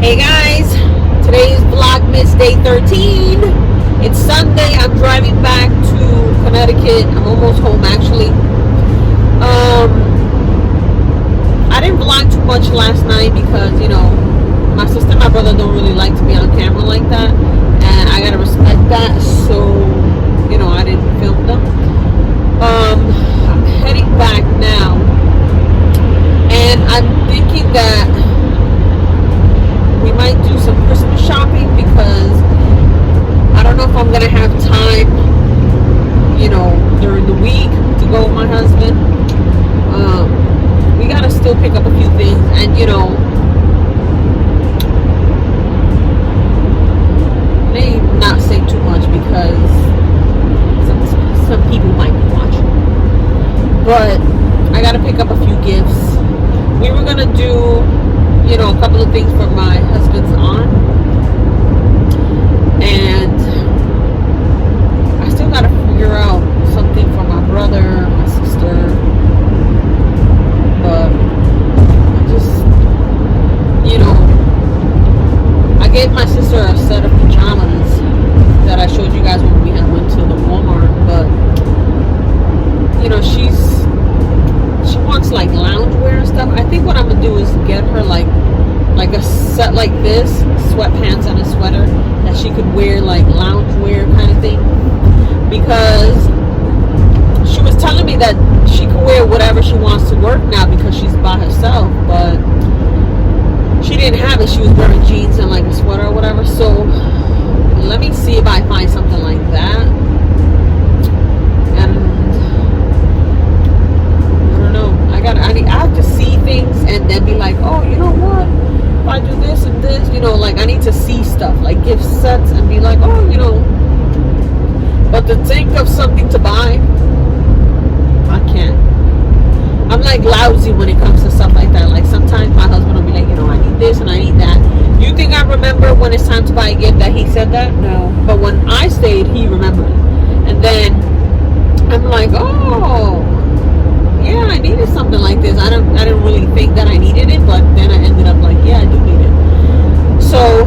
Hey guys, today is Vlogmas day 13. It's Sunday. I'm driving back to Connecticut. I'm almost home actually. I didn't vlog too much last night because, you know, my sister and my brother don't really like to be on camera like that. And I gotta respect that. So, you know, I didn't film them. I'm heading back now. And I'm thinking that we might do some Christmas shopping because I don't know if I'm gonna have time, you know, during the week to go with my husband. We gotta still pick up a few things, and you know, may not say too much because some people might be watching. But I gotta pick up a few gifts. We were gonna do, you know, a couple of things for my husband's aunt, and I still gotta figure out something for my brother, my sister, but I just, you know, I gave my sister a set of pajamas that I showed you guys when we went to the Walmart, but you know, she wants like loungewear and stuff. I think what I'm gonna do is get her like a set like this, sweatpants and a sweater that she could wear like loungewear kind of thing, because she was telling me that she could wear whatever she wants to work now because she's by herself, but she didn't have it. She was wearing jeans and like a sweater or whatever. So let me see if I find something like that. And I don't know, I have to see things and then be like, oh, you know what, if I do this and this, you know, like I need to see stuff like gift sets and be like, oh, you know, but to think of something to buy, I can't. I'm like lousy when it comes to stuff like that. Like sometimes my husband will be like, you know, I need this and I need that. You think I remember when it's time to buy a gift that he said that? No. But when I stayed, he remembered. And then I'm like, oh, yeah, I needed something like this. I didn't really think that I needed it, but then I ended up like, yeah, I do need it. So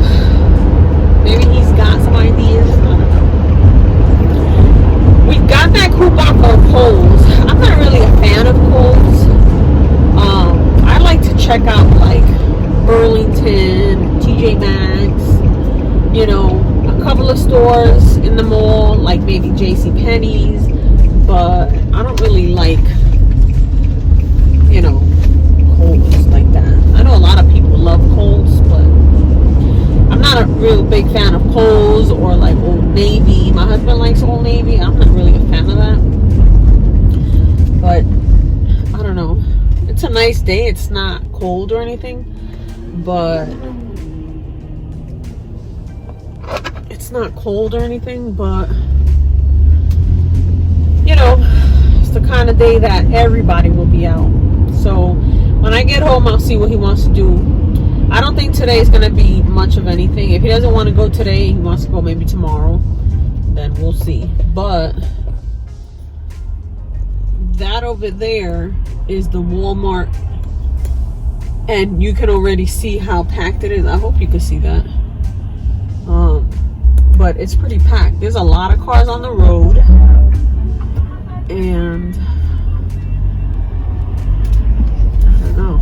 maybe he's got some ideas. I don't know. We got that coupon for Kohl's. I'm not really a fan of Kohl's. I like to check out like Burlington, TJ Maxx, you know, a couple of stores in the mall, like maybe JCPenney's, but I don't really like, you know, Kohl's like that. I know a lot of people love Kohl's, but I'm not a real big fan of Kohl's or like Old Navy. My husband likes Old Navy. I'm not really a fan of that. But I don't know. It's a nice day. It's not cold or anything, but it's not cold or anything, but you know, it's the kind of day that everybody will be out. So when I get home, I'll see what he wants to do. I don't think today is going to be much of anything. If he doesn't want to go today, he wants to go maybe tomorrow, then we'll see. But that over there is the Walmart, and you can already see how packed it is. I hope you can see that. But it's pretty packed. There's a lot of cars on the road, and I don't know.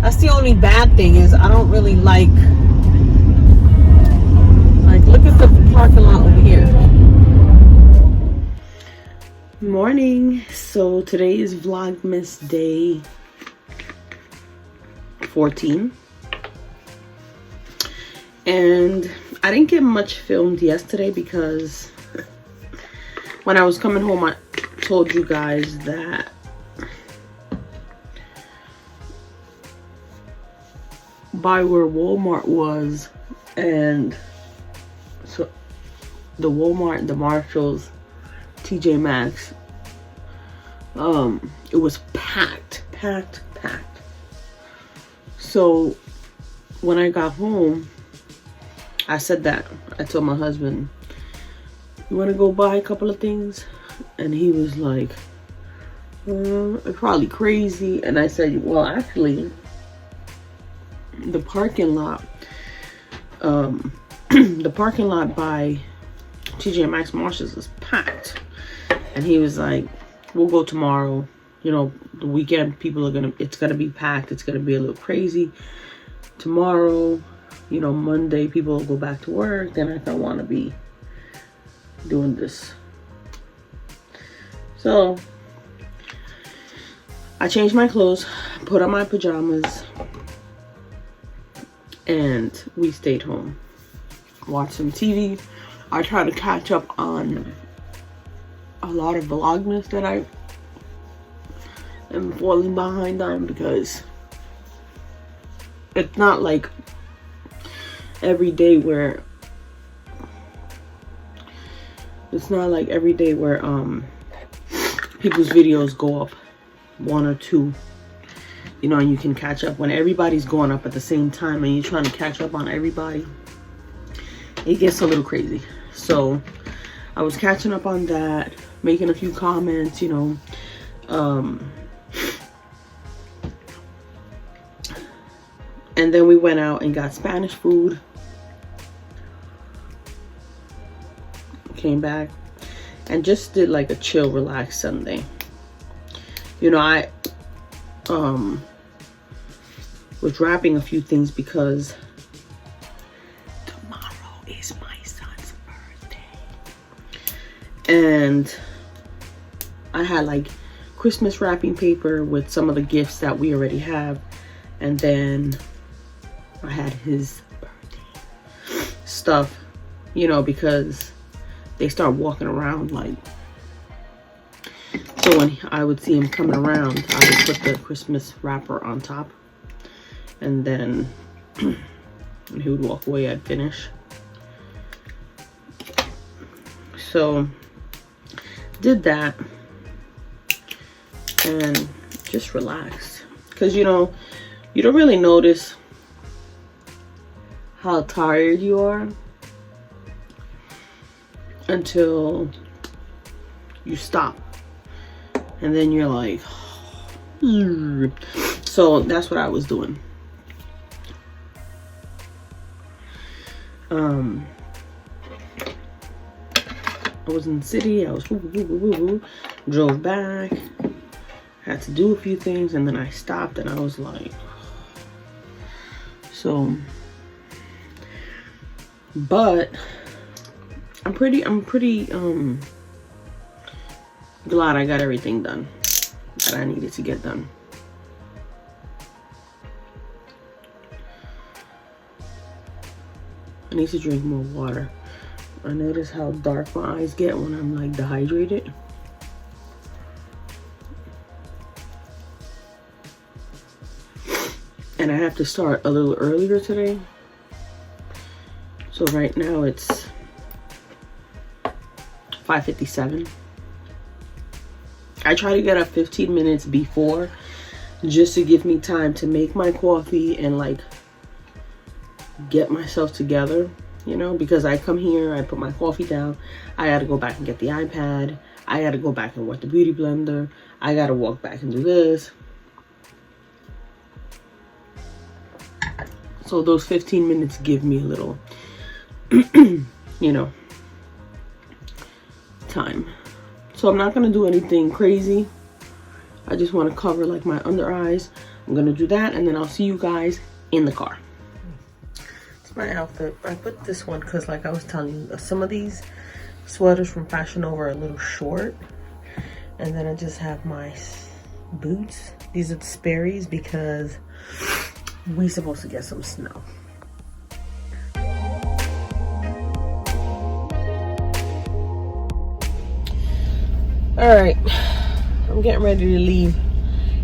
That's the only bad thing is I don't really like look at the parking lot over here. Morning. So today is Vlogmas day 14. And I didn't get much filmed yesterday because when I was coming home, I told you guys that by where Walmart was, and so the Walmart, the Marshalls, TJ Maxx, it was packed. So when I got home, I said that. I told my husband, you want to go buy a couple of things? And he was like, probably crazy. And I said, well, actually, the parking lot, the parking lot by TJ Maxx Marshalls is packed. And he was like, we'll go tomorrow. You know, the weekend people are it's gonna be packed. It's gonna be a little crazy. Tomorrow, you know, Monday people will go back to work. Then I don't want to be doing this. So I changed my clothes, put on my pajamas, and we stayed home. Watched some TV. I tried to catch up on a lot of Vlogmas that I am falling behind on, because it's not like every day where people's videos go up 1 or 2, you know, and you can catch up. When everybody's going up at the same time and you're trying to catch up on everybody, it gets a little crazy. So I was catching up on that, making a few comments, you know, and then we went out and got Spanish food. Came back and just did like a chill, relaxed Sunday. You know, I was wrapping a few things because tomorrow is my son's birthday. And I had like Christmas wrapping paper with some of the gifts that we already have. And then I had his birthday stuff, you know, because they start walking around like, so when I would see him coming around, I would put the Christmas wrapper on top, and then when he would walk away, I'd finish. So did that and just relaxed, because you know, you don't really notice how tired you are until you stop, and then you're like, so that's what I was doing. I was in the city, I was drove back, had to do a few things, and then I stopped and I was like, so, but I'm pretty glad I got everything done that I needed to get done. I need to drink more water. I notice how dark my eyes get when I'm like dehydrated. And I have to start a little earlier today. So right now it's 5:57. I try to get up 15 minutes before, just to give me time to make my coffee and like get myself together, you know, because I come here, I put my coffee down, I gotta go back and get the iPad, I gotta go back and work the beauty blender, I gotta walk back and do this. So those 15 minutes give me a little, you know, time. So I'm not gonna do anything crazy. I just want to cover like my under eyes. I'm gonna do that, and then I'll see you guys in the car. It's my outfit. I put this one because, like I was telling you, some of these sweaters from Fashion Nova are a little short, and then I just have my boots. These are the Sperry's because we're supposed to get some snow. All right, I'm getting ready to leave.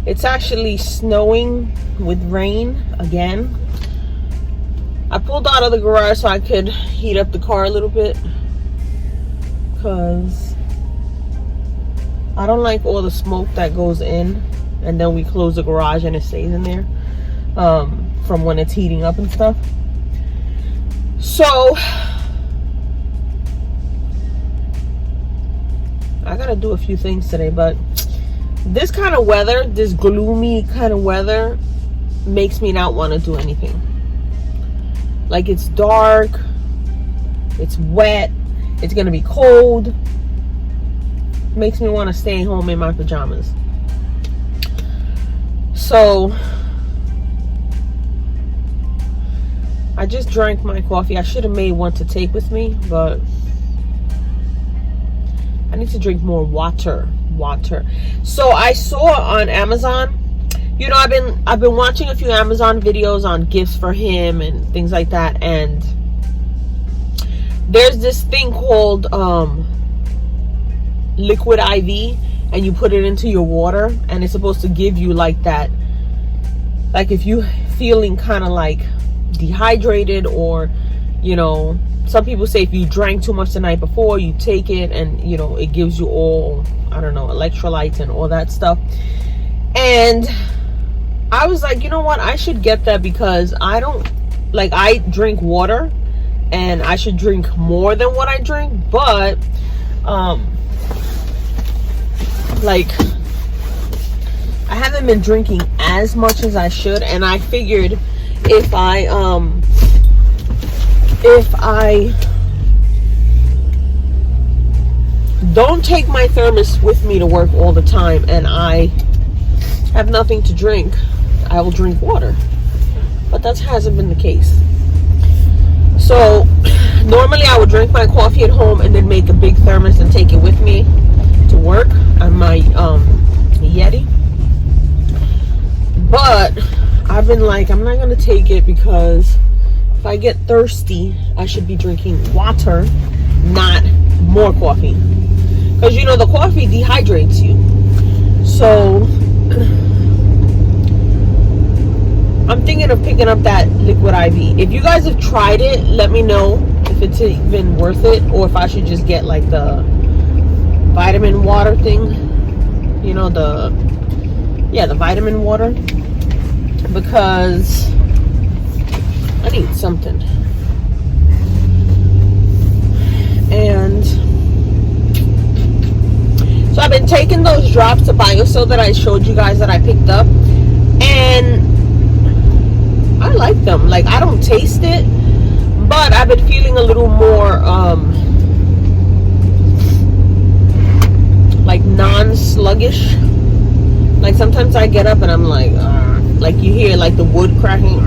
It's actually snowing with rain again. I pulled out of the garage so I could heat up the car a little bit, because I don't like all the smoke that goes in, and then we close the garage and it stays in there from when it's heating up and stuff. So I gotta do a few things today, but this kind of weather, this gloomy kind of weather, makes me not want to do anything. Like, it's dark, it's wet, it's gonna be cold. Makes me want to stay home in my pajamas. So I just drank my coffee. I should have made one to take with me, but I need to drink more water. So I saw on Amazon, you know, I've been watching a few Amazon videos on gifts for him and things like that, and there's this thing called liquid IV, and you put it into your water, and it's supposed to give you like that, like if you feeling kind of like dehydrated, or, you know, some people say if you drank too much the night before, you take it and, you know, it gives you all, I don't know, electrolytes and all that stuff. And I was like, you know what, I should get that, because I drink water and I should drink more than what I drink, but like, I haven't been drinking as much as I should, and I figured if I don't take my thermos with me to work all the time and I have nothing to drink, I will drink water. But that hasn't been the case. So normally I would drink my coffee at home and then make a big thermos and take it with me to work on my Yeti. But I've been like, I'm not gonna take it, because if I get thirsty, I should be drinking water, not more coffee, because, you know, the coffee dehydrates you. So I'm thinking of picking up that liquid IV. If you guys have tried it, let me know if it's even worth it, or if I should just get like the vitamin water thing, you know, the vitamin water, because I need something. And so I've been taking those drops of BioSil that I showed you guys that I picked up, and I like them. Like, I don't taste it, but I've been feeling a little more like non-sluggish. Like, sometimes I get up and I'm like you hear like the wood cracking.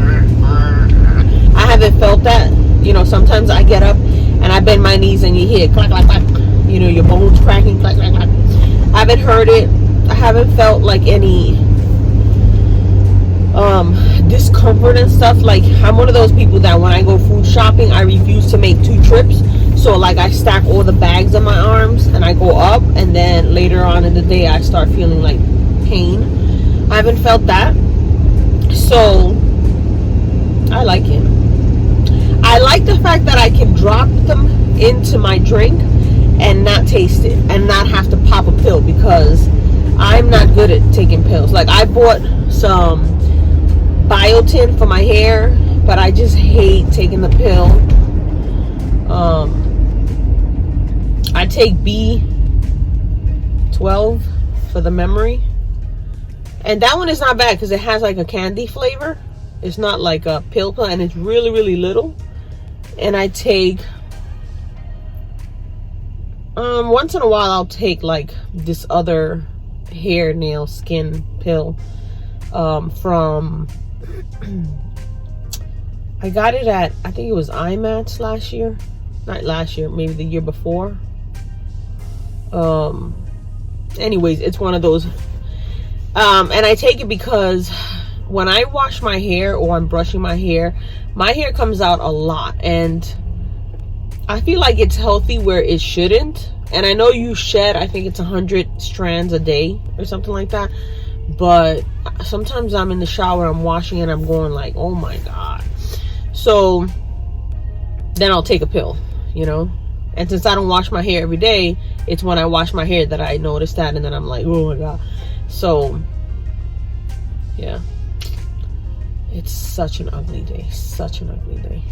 I haven't felt that. You know, sometimes I get up and I bend my knees and you hear clack, clack, clack. You know, your bones cracking, clack, clack, clack. I haven't heard it. I haven't felt like any discomfort and stuff. Like, I'm one of those people that when I go food shopping, I refuse to make 2 trips. So like, I stack all the bags on my arms and I go up, and then later on in the day I start feeling like pain. I haven't felt that, so I like it. I like the fact that I can drop them into my drink and not taste it and not have to pop a pill, because I'm not good at taking pills. Like, I bought some biotin for my hair, but I just hate taking the pill. I take B12 for the memory, and that one is not bad because it has like a candy flavor. It's not like a pill, and it's really, really little. And I take once in a while I'll take like this other hair, nail, skin pill from I got it at, I think it was IMAX last year. Not last year, maybe the year before. Anyways, it's one of those. And I take it because when I wash my hair or I'm brushing my hair comes out a lot. And I feel like it's healthy where it shouldn't. And I know you shed, I think it's 100 strands a day or something like that. But sometimes I'm in the shower, I'm washing, and I'm going like, oh my God. So then I'll take a pill, you know. And since I don't wash my hair every day, it's when I wash my hair that I notice that, and then I'm like, oh my God. So yeah, it's such an ugly day, such an ugly day.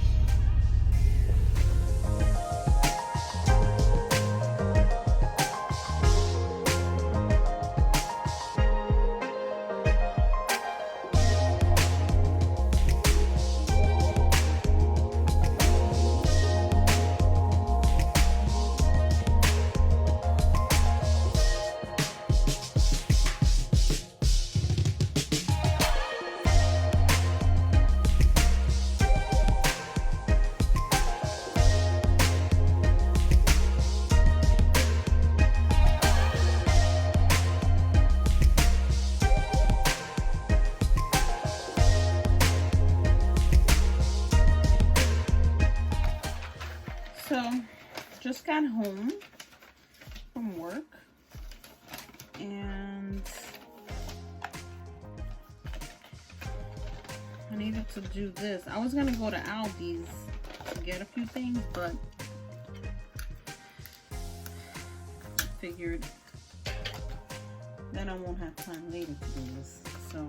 just got home from work and I needed to do this. I was gonna go to Aldi's to get a few things, but I figured then I won't have time later to do this. So,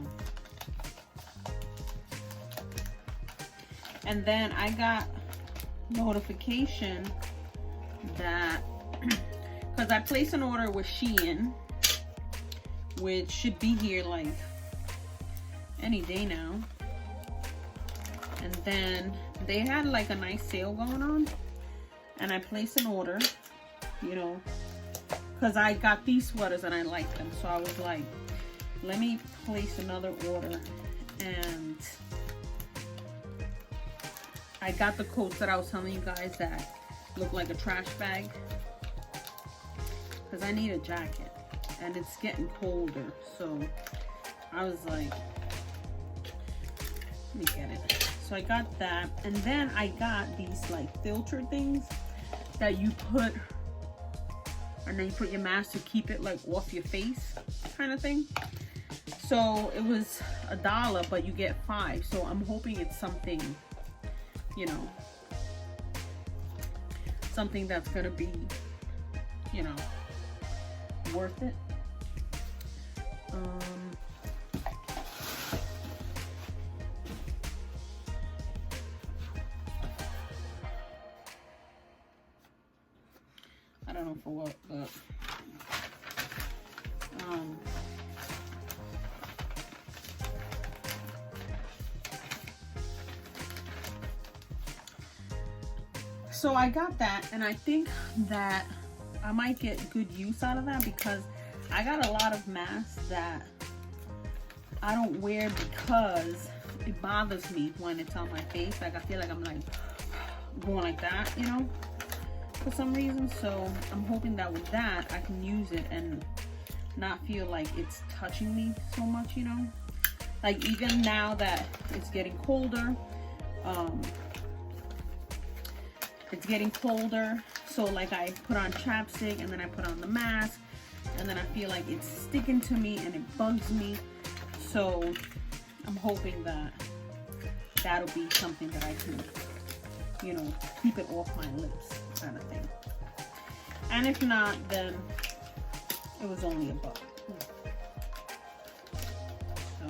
and then I got notification that because I placed an order with Shein, which should be here like any day now, and then they had like a nice sale going on, and I placed an order, you know, because I got these sweaters and I like them, so I was like, let me place another order. And I got the coats that I was telling you guys that look like a trash bag, because I need a jacket and it's getting colder. So I was like, let me get it. So I got that, and then I got these like filter things that you put, and then you put your mask to keep it like off your face kind of thing. So it was $1, but you get 5. So I'm hoping it's something, you know, something that's gonna be, you know, worth it. I don't know for what, but so I got that, and I think that I might get good use out of that, because I got a lot of masks that I don't wear because it bothers me when it's on my face. Like I feel like I'm like going like that, you know, for some reason. So I'm hoping that with that I can use it and not feel like it's touching me so much, you know. Like even now that it's getting colder, so like I put on chapstick and then I put on the mask, and then I feel like it's sticking to me and it bugs me. So I'm hoping that that'll be something that I can, you know, keep it off my lips kind of thing. And if not, then it was only $1. So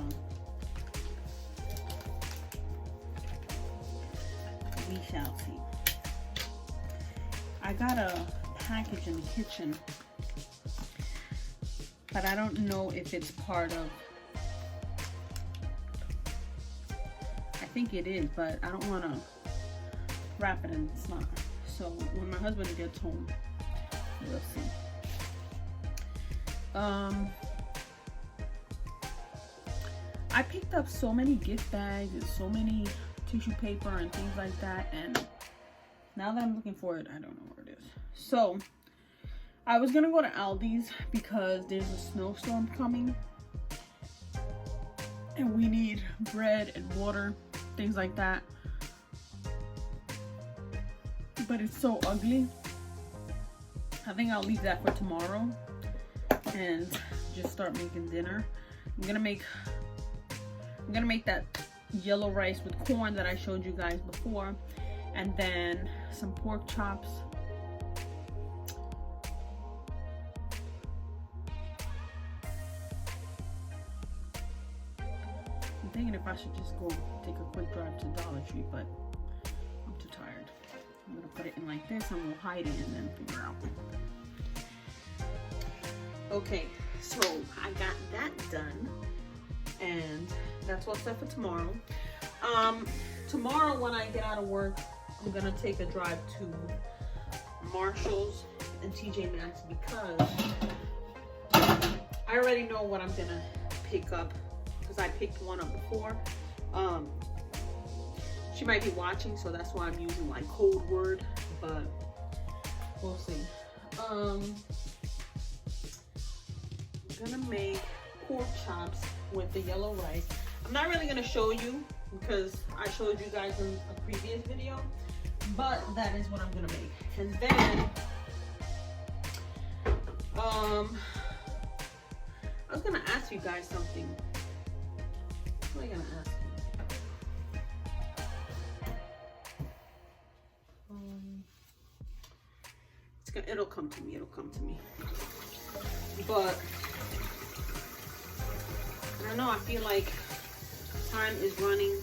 we shall see. I got a package in the kitchen, but I don't know if it's part of, I think it is, but I don't want to wrap it and it's not. So when my husband gets home, we'll see. I picked up so many gift bags and so many tissue paper and things like that, and now that I'm looking for it, I don't know where it is. So I was gonna go to Aldi's because there's a snowstorm coming and we need bread and water, things like that. But it's so ugly. I think I'll leave that for tomorrow and just start making dinner. I'm gonna make that yellow rice with corn that I showed you guys before, and then some pork chops. I'm thinking if I should just go take a quick drive to Dollar Tree, but I'm too tired. I'm gonna put it in like this and we'll hide it and then figure out. Okay, so I got that done, and that's what's up for tomorrow. Tomorrow when I get out of work, I'm gonna take a drive to Marshall's and TJ Maxx because I already know what I'm gonna pick up, because I picked one up before. She might be watching, so that's why I'm using like code word, but we'll see. I'm gonna make pork chops with the yellow rice. I'm not really gonna show you because I showed you guys in a previous video, But that is what I'm gonna make. And then I was gonna ask you guys something. What am I gonna ask you? It'll come to me. It'll come to me. But I don't know. I feel like time is running.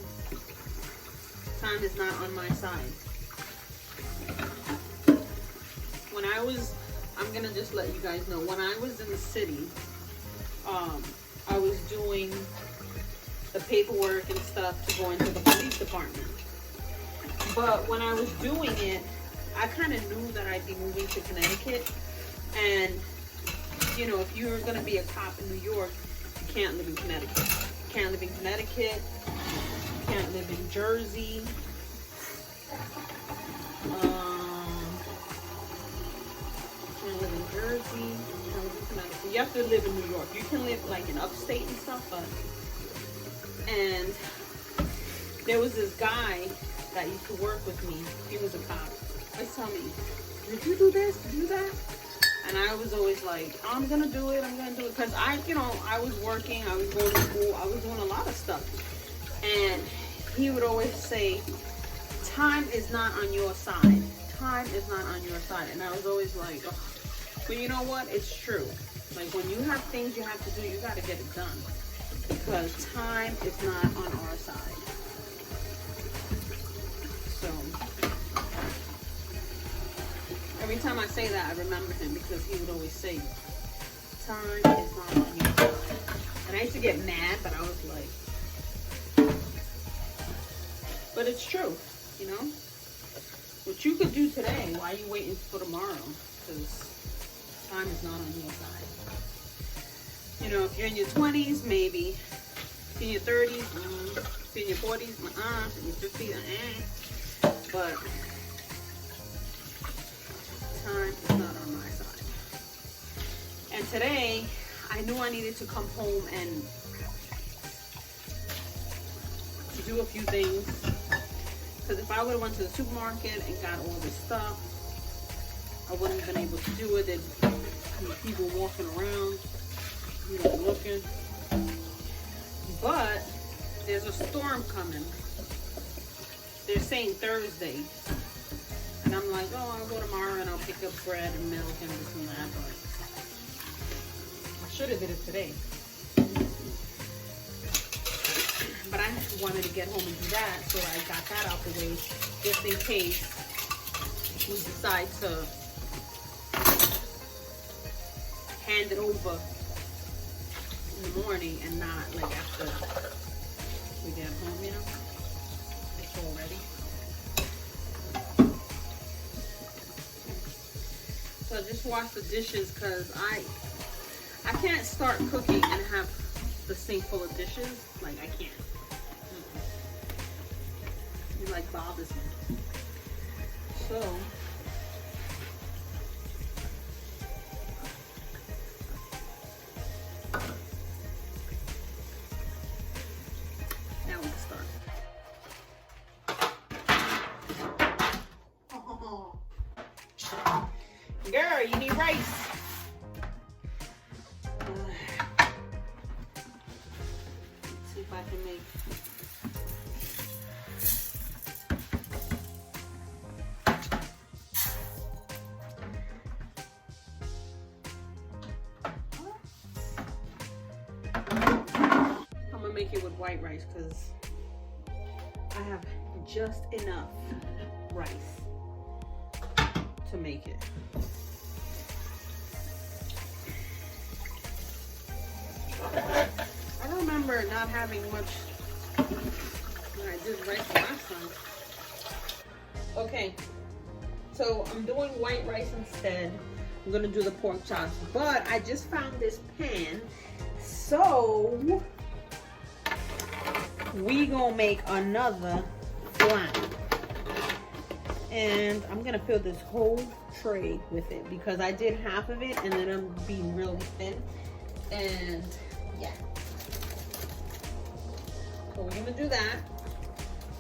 Time is not on my side. When I was, I'm gonna just let you guys know. When I was in the city, I was doing the paperwork and stuff to go into the police department. But when I was doing it, I kind of knew that I'd be moving to Connecticut. And, you know, if you're going to be a cop in New York, you can't live in Connecticut. You can't live in Connecticut. You can't live in Jersey. Can't live in Jersey. Can't live in Connecticut. You have to live in New York. You can live like in upstate and stuff, but... And there was this guy that used to work with me. He was a cop. Always tell me, did you do this? Did you do that? And I was always like, I'm gonna do it. I'm gonna do it. Because I was working. I was going to school. I was doing a lot of stuff. And he would always say, time is not on your side. Time is not on your side. And I was always like, oh. But you know what? It's true. Like when you have things you have to do, you got to get it done. Because time is not on our side. So, every time I say that, I remember him because he would always say, time is not on your side. And I used to get mad, but I was like, but it's true, you know? What you could do today, why are you waiting for tomorrow? Because time is not on your side. You know, if you're in your 20s, maybe. If you're in your 30s, if you're in your 40s, if you're 50s, But time is not on my side. And today, I knew I needed to come home and do a few things. Because if I would have went to the supermarket and got all this stuff, I wouldn't have been able to do it. There'd be people walking around. Looking, but there's a storm coming. They're saying Thursday, and I'm like, oh, I'll go tomorrow and I'll pick up bread and milk and this and that. But I should have did it today. But I wanted to get home and do that, so I got that out the way just in case we decide to hand it over in the morning and not like after we get home, you know, it's all ready. So I just wash the dishes because I can't start cooking and have the sink full of dishes. Like I can't. It like bothers me. So girl, you need rice. Let's see if I can make. I'm gonna make it with white rice because I have just enough rice to make it. I don't remember not having much when I did rice last time. Okay, so I'm doing white rice instead. I'm gonna do the pork chops, but I just found this pan, so we gonna make another flan. And I'm gonna fill this whole tray with it because I did half of it and then I'm being really thin. And yeah. So we're gonna do that.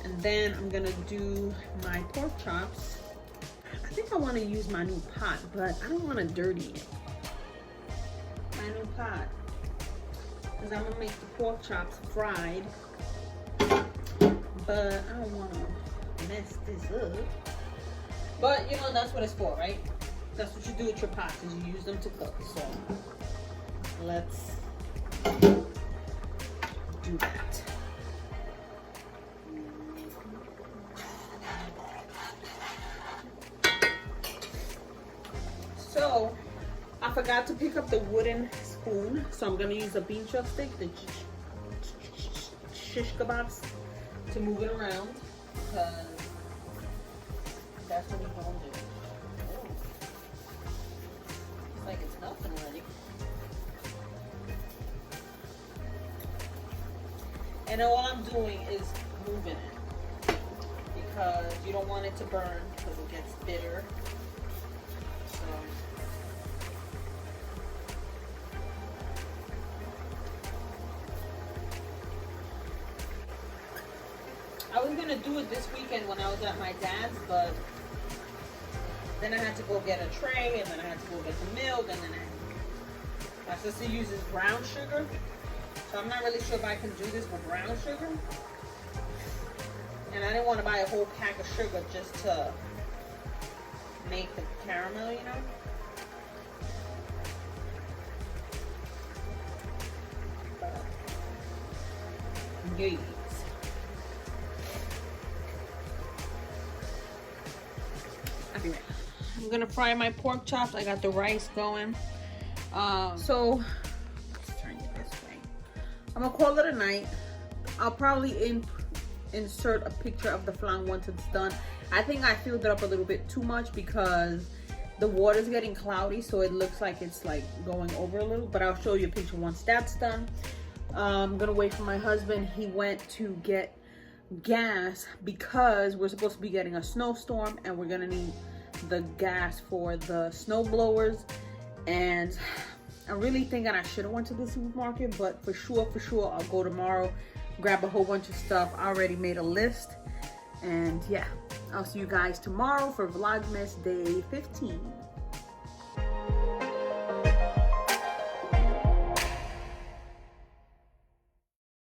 And And then I'm gonna do my pork chops. I think I want to use my new pot, but I don't want to dirty it. My new pot, because I'm gonna make the pork chops fried, but I don't want to mess this up. But you know, that's what it's for, right? That's what you do with your pots, is you use them to cook. So let's do that. So I forgot to pick up the wooden spoon, so I'm gonna use a bean chopstick, the shish kebabs, to move it around, because that's what we're gonna do. Oh. It's like it's nothing already. And all I'm doing is moving it, because you don't want it to burn, because it gets bitter. So I was gonna do it this weekend when I was at my dad's, but then I had to go get a tray, and then I had to go get the milk, and then my sister uses brown sugar, so I'm not really sure if I can do this with brown sugar. And I didn't want to buy a whole pack of sugar just to make the caramel, you know. Yes. I'm gonna fry my pork chops. I got the rice going. So let's turn it this way. I'm gonna call it a night. I'll probably insert a picture of the flan once it's done. I think I filled it up a little bit too much because the water's getting cloudy, so it looks like it's like going over a little, but I'll show you a picture once that's done. I'm gonna wait for my husband. He went to get gas because we're supposed to be getting a snowstorm, and we're gonna need the gas for the snow blowers. And I'm really thinking I should have went to the supermarket, but for sure I'll go tomorrow, grab a whole bunch of stuff. I already made a list. And yeah, I'll see you guys tomorrow for Vlogmas day 15.